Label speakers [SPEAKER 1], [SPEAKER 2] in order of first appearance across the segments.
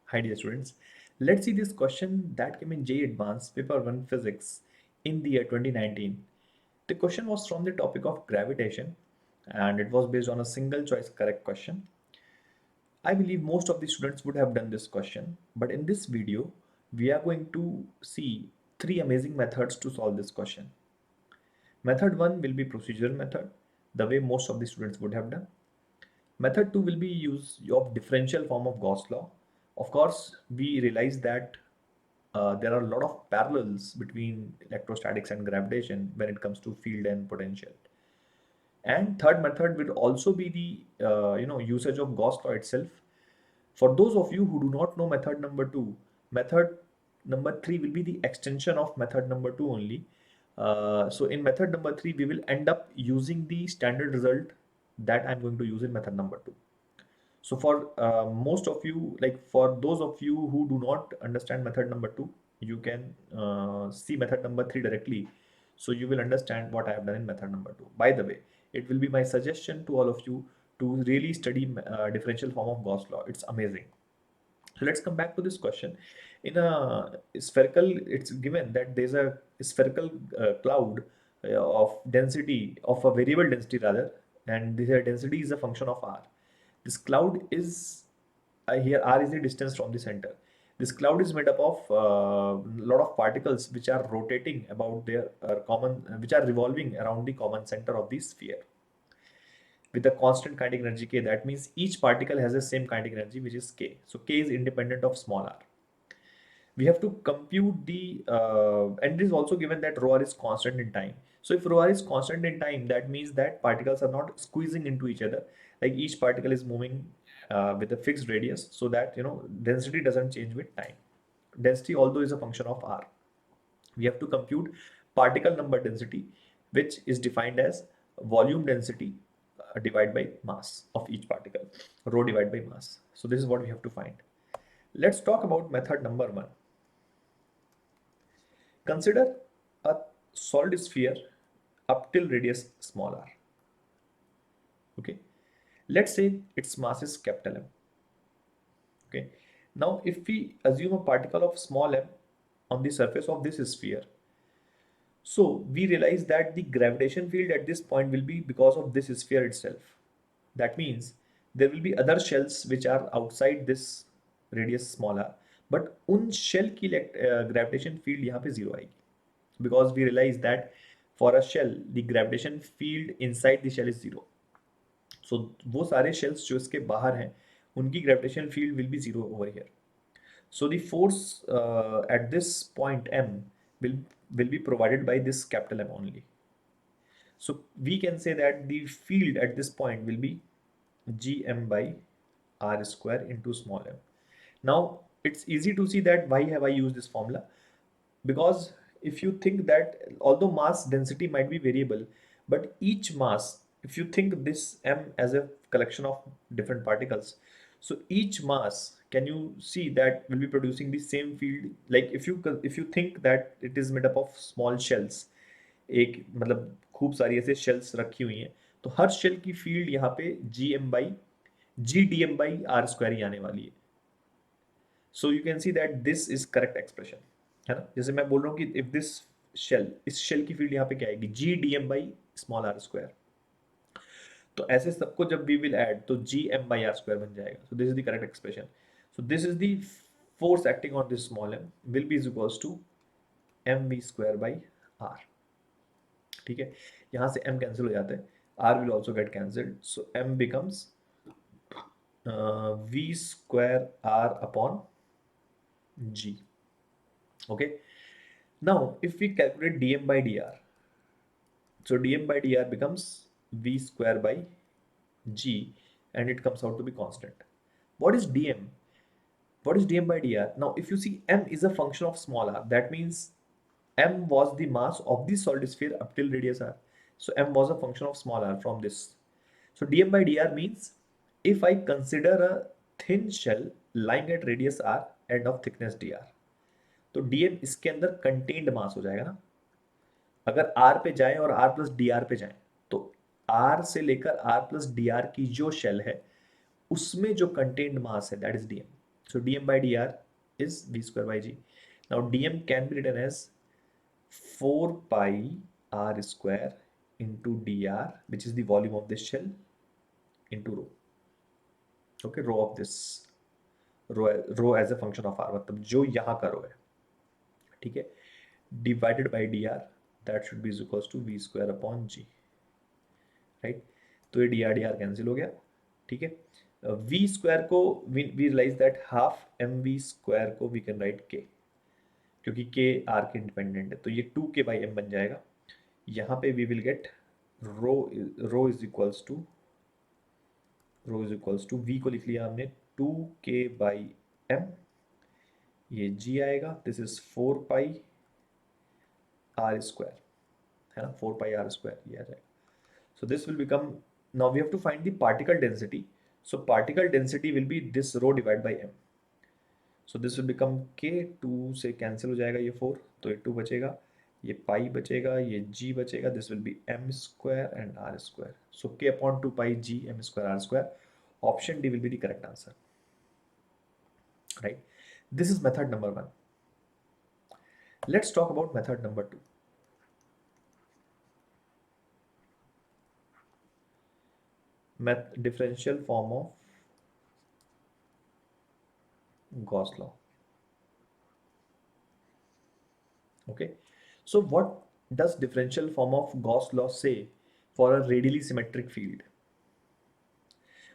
[SPEAKER 1] Hi dear students, let's see this question that came in JEE Advanced Paper 1 Physics in the year 2019. The question was from the topic of gravitation and it was based on a single choice correct question. I believe most of the students would have done this question, but in this video, we are going to see three amazing methods to solve this question. Method 1 will be procedural method, the way most of the students would have done. Method 2 will be use of differential form of Gauss law. Of course, we realize that there are a lot of parallels between electrostatics and gravitation when it comes to field and potential. And third method will also be the usage of Gauss law itself. For those of you who do not know method number 2, method number 3 will be the extension of method number 2 only. So in method number 3, we will end up using the standard result that I'm going to use in method number 2. So for most of you, like for those of you who do not understand method number 2, you can see method number 3 directly. So you will understand what I have done in method number 2. By the way, it will be my suggestion to all of you to really study differential form of Gauss law. It's amazing. So let's come back to this question. In a spherical, it's given that there's a spherical cloud of density, of a variable density rather, and this density is a function of r. This cloud is here r is the distance from the center. This cloud is made up of a lot of particles which are rotating about their which are revolving around the common center of the sphere with a constant kinetic energy k. That means each particle has the same kinetic energy, which is k. So k is independent of small r. We have to compute the and it is also given that rho r is constant in time. So if rho r is constant in time, that means that particles are not squeezing into each other. Like each particle is moving with a fixed radius, so that density doesn't change with time. Density, although, is a function of r. We have to compute particle number density, which is defined as volume density divided by mass of each particle, rho divided by mass. So this is what we have to find. Let's talk about method number 1. Consider a solid sphere up till radius small r. Okay. Let's say its mass is capital M. Okay. Now, if we assume a particle of small m on the surface of this sphere, so we realize that the gravitation field at this point will be because of this sphere itself. That means there will be other shells which are outside this radius small r, but उन shell की gravitation field यहाँ पे zero आएगी. Because we realize that for a shell the gravitation field inside the shell is zero. So वो सारे shells जो इसके बाहर हैं उनकी gravitation field will be zero over here. So the force at this point m will be provided by this capital M only. So we can say that the field at this point will be gm by r square into small m. Now it's easy to see that why have I used this formula, because if you think that although mass density might be variable, but each mass, if you think this m as a collection of different particles, so each mass, can you see that will be producing the same field? Like if you think that it is made up of small shells, एक मतलब खूब सारी ऐसे shells रखी हुई हैं, तो हर shell की फील्ड यहाँ पे G M by G D M by R square ही आने वाली है. So you can see that this is correct expression, है ना. जैसे मैं बोल रहा हूँ कि इफ दिस शेल, इस शेल की फील्ड यहाँ पे क्या आएगी, G D M by small R square. तो ऐसे सबको जब वी विल ऐड तो G M by R square बन जाएगा. So this is the correct expression. So this is the force acting on this small M will be is equals to M V square by R. ठीक है, यहाँ से m cancel हो जाता है, r will also get cancelled, so m becomes v square r upon g. Okay, now if we calculate dm by dr, so dm by dr becomes v square by g and it comes out to be constant. What is dm? What is dm by dr? Now if you see, m is a function of small r, that means m was the mass of the solid sphere up till radius r. So m was a function of small r from this. So dm by dr means if I consider a thin shell lying at radius r and of thickness dr, तो dm इसके अंदर contained मास हो जाएगा ना. अगर r पे जाएं और r प्लस dr पे जाएं, तो r से लेकर r प्लस dr की जो शेल है उसमें जो कंटेन्ड मास है that is dm. So dm by dr is v square by g. Now dm can be written as 4 pi r square into dr, which is the volume of this shell, into rho. Okay, rho of this, rho as a function of R, मतलब जो यहाँ का rho है, ठीक है, divided by D R, that should be is equals to V square upon G, right. तो ये D R cancel हो गया, ठीक है। वी स्क्वायर को we realize that half M V square को वी कैन राइट के, क्योंकि के आर के इंडिपेंडेंट है, तो ये 2k बाई एम बन जाएगा। यहाँ पे we will get rho, rho is equals to V को लिख लिया हमने 2k बाई एम, ये g आएगा, this is 4 pi R square, है ना, 4 पाई आर स्क्वायर ये आ जाएगा। So this will become, now we have to find the particle density, so particle density will be this rho divide by M, so this will become k, 2 से cancel हो जाएगा ये 4, तो ये 2 बचेगा, ये पाई बचेगा, ये g बचेगा, this will be m square and r square, so k upon 2 pi g m square r square, option D will be the correct answer, right? This is method number 1. Let's talk about method number 2. Differential form of Gauss law. Okay, so what does differential form of Gauss law say for a radially symmetric field?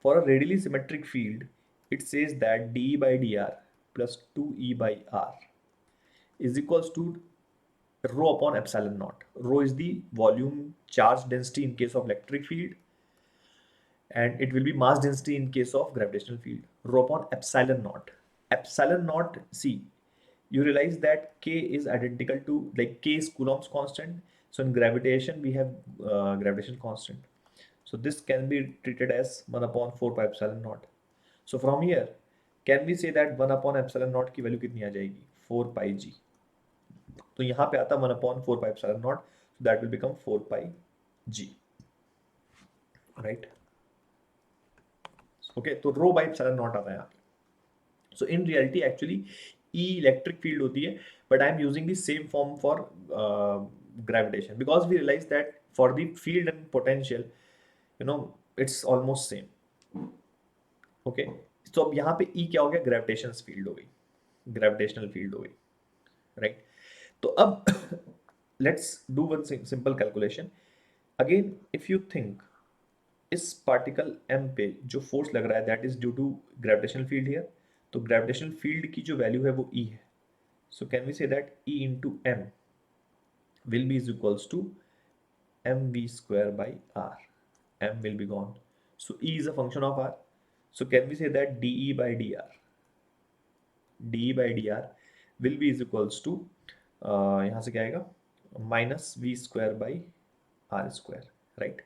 [SPEAKER 1] For a radially symmetric field, it says that dE by dr plus 2E by r is equals to rho upon epsilon naught. Rho is the volume charge density in case of electric field, and it will be mass density in case of gravitational field. Rho upon epsilon naught. Epsilon naught, see, you realize that k is identical to, like, k is Coulomb's constant. So in gravitation we have gravitation constant. So this can be treated as 1 upon 4 pi epsilon naught. So from here, can we say that 1 upon epsilon naught की वैल्यू कितनी आ जाएगी? 4 pi g. तो यहाँ पे आता 1 upon 4 pi epsilon naught, so that will become 4 pi g, right? Okay, तो रो बाई एप्सिलॉन नॉट आता है यहाँ पे। So in reality actually E electric field होती है, but I am using the same form for gravitation, because we realize that for the field and potential, you know, it's almost same. Okay, तो अब यहाँ पे ई क्या हो गया? Gravitation field हो गई, ग्रेविटेशनल फील्ड हो गई, राइट? तो अब let's do one simple calculation again. If you think इस पार्टिकल m पे जो फोर्स लग रहा है that is due to gravitational field here, तो ग्रेविटेशनल फील्ड की जो वैल्यू है वो E है। So can we say that E into M will be is equals to M V square by R, m will be gone, so E is a function of r, so can we say that dE by dr will be is equals to यहाँ से क्या आएगा? Minus V square by R square, right?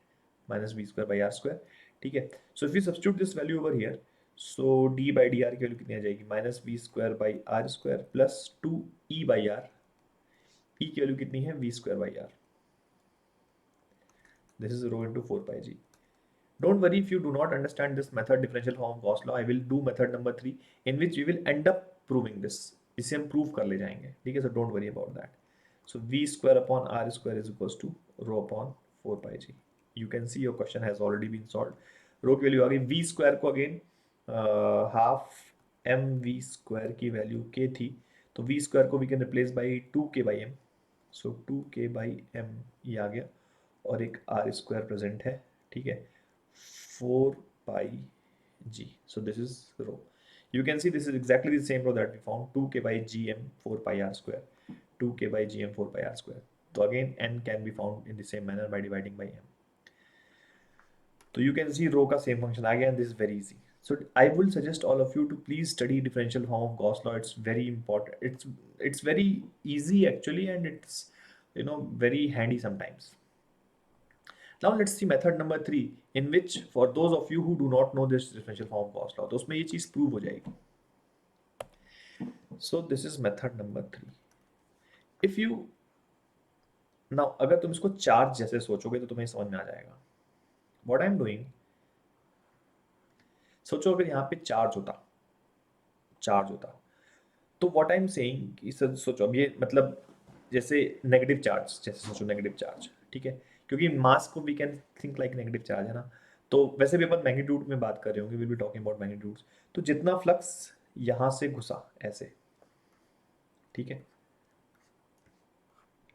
[SPEAKER 1] Minus B square by R square, ठीक है। So if you substitute this value over here, so D by D R की वैल्यू कितनी आ जाएगी? Minus B square by R square plus 2 E by R, E की वैल्यू कितनी है? V square by R, this is rho into 4 pi G. Don't worry if you do not understand this method, differential form of Gauss law. I will do method number 3 in which we will end up proving this. इसे हम prove कर ले जाएंगे, ठीक है? So don't worry about that. So v square upon r square is equals to rho upon 4 pi g. You can see your question has already been solved. Rho की value आ गई, v square को again half M V square की value k थी, तो v square को we can replace by 2k by m. So 2k by m ये आ गया, और एक r square present है, ठीक है? 4 pi g. So this is rho. You can see this is exactly the same rho that we found, 2k by gm 4 pi r square, 2k by gm 4 pi r square. So again n can be found in the same manner by dividing by m. So you can see rho का same function आ गया, and this is very easy. So I will suggest all of you to please study differential form of Gauss law. It's very important. It's very easy actually, and it's, you know, very handy sometimes. Now let's see method number 3, in which for those of you who do not know this differential form of Gauss law, तो उसमें ये चीज prove हो जाएगी. So this is method number 3. If you now, अगर तुम इसको charge जैसे सोचोगे तो तुम्हें समझ में आ जाएगा. What I'm doing, सोचो अगर यहाँ पे चार्ज होता, चार्ज होता। तो व्हाट आई एम सेइंग कि सर सोचो अब ये मतलब जैसे नेगेटिव चार्ज, जैसे सोचो नेगेटिव चार्ज, ठीक है, क्योंकि मास को we can think like negative charge है ना। तो वैसे भी अपन मैग्नीट्यूड में बात कर रहे होंगे, will be talking about magnitudes. तो जितना फ्लक्स यहाँ से घुसा ऐसे, ठीक है,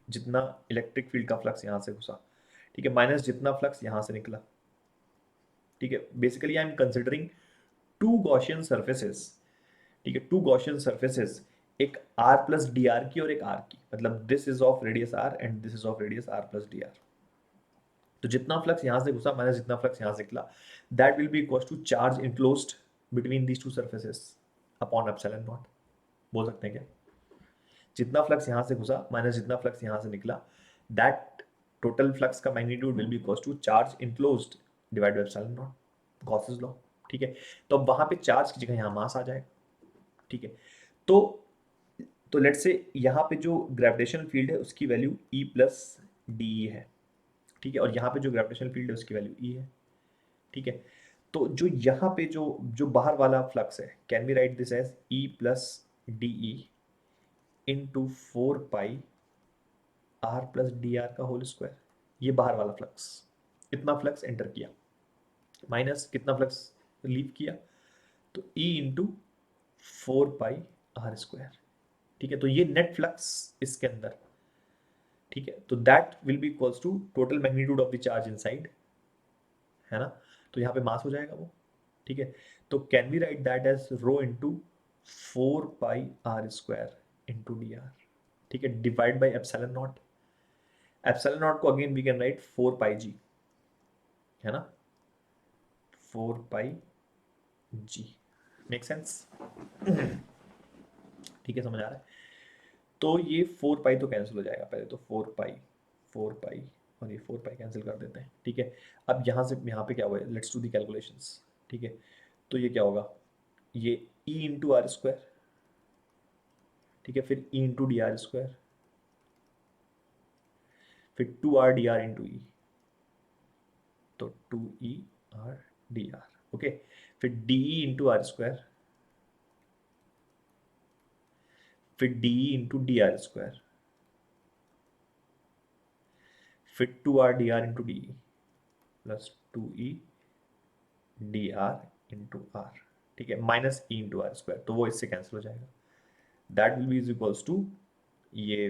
[SPEAKER 1] जितना इलेक्ट्रिक फील्ड का फ्लक्स यहाँ से घुसा, ठीक है, माइनस जितना फ्लक्स यहाँ से निकला, ठीक है, basically I am considering two Gaussian surfaces, ठीक है, टू गॉसियन सर्फेसेस, एक r प्लस डी आर की और एक r की, मतलब this is of radius r and this is of radius r plus D R. तो जितना फ्लक्स यहाँ से घुसा माइनस जितना फ्लक्स यहाँ से निकला, that will be equal to charge enclosed between these two surfaces upon epsilon naught. बोल सकते हैं क्या? जितना फ्लक्स यहाँ से घुसा माइनस जितना फ्लक्स यहाँ से निकला, दैट टोटल फ्लक्स का magnitude will be equal to charge enclosed divide by epsilon naught, Gauss's law, ठीक है। तो अब वहाँ पे चार्ज की जगह यहाँ मास आ जाएगा, ठीक है। तो लेट्स से यहाँ पे जो ग्रेविटेशनल फील्ड है उसकी वैल्यू ई प्लस डी है, ठीक है, और यहाँ पे जो ग्रेविटेशनल फील्ड है उसकी वैल्यू ई है, ठीक है। तो जो यहाँ पे जो जो बाहर वाला फ्लक्स है, can we write this as E plus D E into 4 pi R plus D R का होल स्क्वायर। ये बाहर वाला फ्लक्स, इतना फ्लक्स एंटर किया, माइनस कितना फ्लक्स लीव किया, तो ई इंटू 4 पाई आर स्क्वायर, ठीक है। तो ये नेट फ्लक्स इसके अंदर, ठीक है, तो that will be equals to total magnitude of the charge inside, है ना। तो यहाँ पे मास हो जाएगा वो, ठीक है। तो can we write that as rho into 4 pi R square into D R, ठीक है, divide by epsilon naught. Epsilon naught को again we can write 4 pi G, है ना, 4 पाई जी। Make sense? ठीक है, समझ आ रहा है। तो ये 4 पाई तो कैंसिल हो जाएगा, पहले तो 4 पाई, 4 पाई और ये 4 पाई कैंसिल कर देते हैं, ठीक है। अब यहाँ से यहाँ पे क्या हुआ है, लेट्स डू दी कैलकुलेशंस, ठीक है। तो ये क्या होगा, ये ई इंटू आर स्क्वायर, ठीक है, फिर E into D R square, फिर 2 r d r into E, तो 2 e r d r, okay. फिर D E into R square, फिर D E into D R square, फिर 2 r d r into D E plus 2 e d r into R, ठीक है, minus E into R square, तो वो इससे cancel हो जाएगा। That will be is equals to ये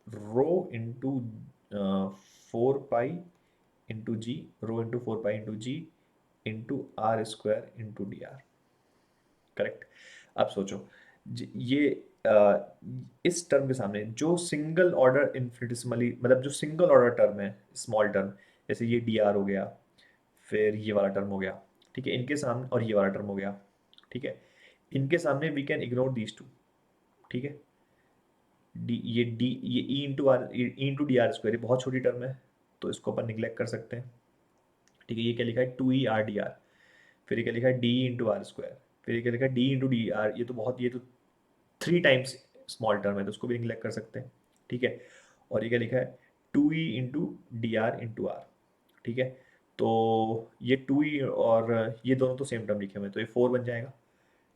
[SPEAKER 1] rho into 4 pi into G, rho into 4 pi into G into R square into D R, correct. अब सोचो ये इस टर्म के सामने जो सिंगल ऑर्डर इन्फिनिटेसिमली, मतलब जो सिंगल ऑर्डर टर्म है, स्मॉल टर्म, जैसे ये डी आर हो गया, फिर ये वाला टर्म हो गया, ठीक है, इनके सामने, और ये वाला टर्म हो गया, ठीक है, इनके सामने we can ignore these two, ठीक है। डी ये E into R, E into D R square, ये बहुत छोटी टर्म है, तो इसको अपन निग्लेक्ट कर सकते हैं, ठीक है। ये क्या लिखा है, 2 e r d r, फिर ये क्या लिखा है, डी इंटू आर स्क्वायर, फिर ये क्या लिखा है, डी इंटू डी आर, ये तो बहुत, ये तो 3 टाइम्स स्मॉल टर्म है, तो उसको भी निग्लेक्ट कर सकते हैं, ठीक है। और ये क्या लिखा है, 2e into D R into R, ठीक है। तो ये 2e और ये दोनों तो सेम टर्म लिखे हुए हैं, तो ये 4 बन जाएगा,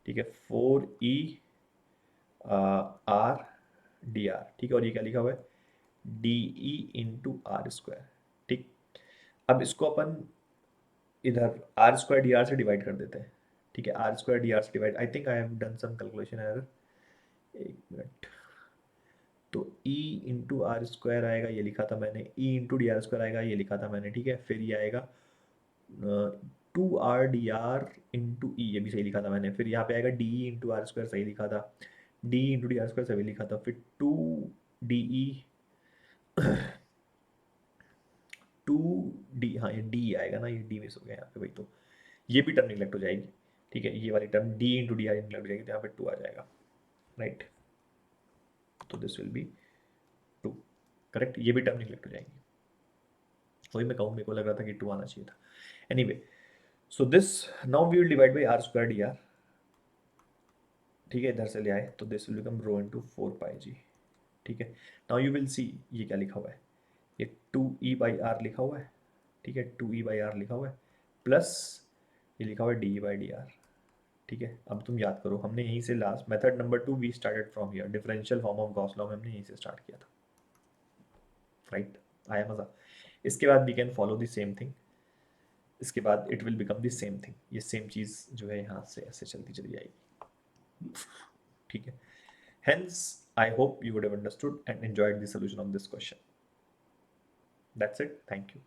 [SPEAKER 1] ठीक है, 4e r d r, ठीक है। और ये क्या लिखा हुआ है, D E into R square, ठीक। अब इसको अपन इधर आर स्क्वायर डी आर से डिवाइड कर देते हैं, ठीक है, आर स्क्वायर डी आर से divide, I think I have done some calculation error, एक मिनट। तो e इंटू आर स्क्वायर आएगा, ये लिखा था मैंने, e into D R square आएगा, ये लिखा था मैंने, ठीक है। फिर ये आएगा 2 r d r इंटू ई, ये भी सही लिखा था मैंने। फिर यहाँ पे आएगा D E into R square, सही लिखा था, D into D R square सही लिखा था, फिर 2 डी ई, 2 डी, हाँ ये डी आएगा ना, ये डी मिस हो गया यहाँ पे भाई, तो ये भी टर्म निगलेक्ट हो जाएगी, ठीक है, ये वाली term D into D are neglect हो जाएगी, तो यहाँ पे 2 आ जाएगा, राइट। तो दिस विल बी 2, करेक्ट, ये भी टर्म निगलेक्ट हो जाएगी, वही मैं कहूँ, मेरे को लग रहा था कि 2 आना चाहिए था। Anyway, so this now we will divide by R square D R, ठीक है, इधर से ले आए, तो this will become rho into 4 pi G, ठीक है। नाउ यू विल सी ये क्या लिखा हुआ है, ये 2e/r लिखा हुआ है, ठीक है, 2e/r लिखा हुआ है, प्लस ये लिखा हुआ है डी बाई डी आर, ठीक है, अब तुम याद करो, हमने यहीं से last method number 2 we started from here, differential form of Gauss law में हमने यहीं से स्टार्ट किया था, राइट? आया मजा? इसके बाद we can follow the same thing, इसके बाद it will become the same thing, ये सेम चीज जो है यहाँ से ऐसे चलती चली जाएगी, ठीक है? Hence, I hope you would have understood and enjoyed the solution of this question. That's it. Thank you.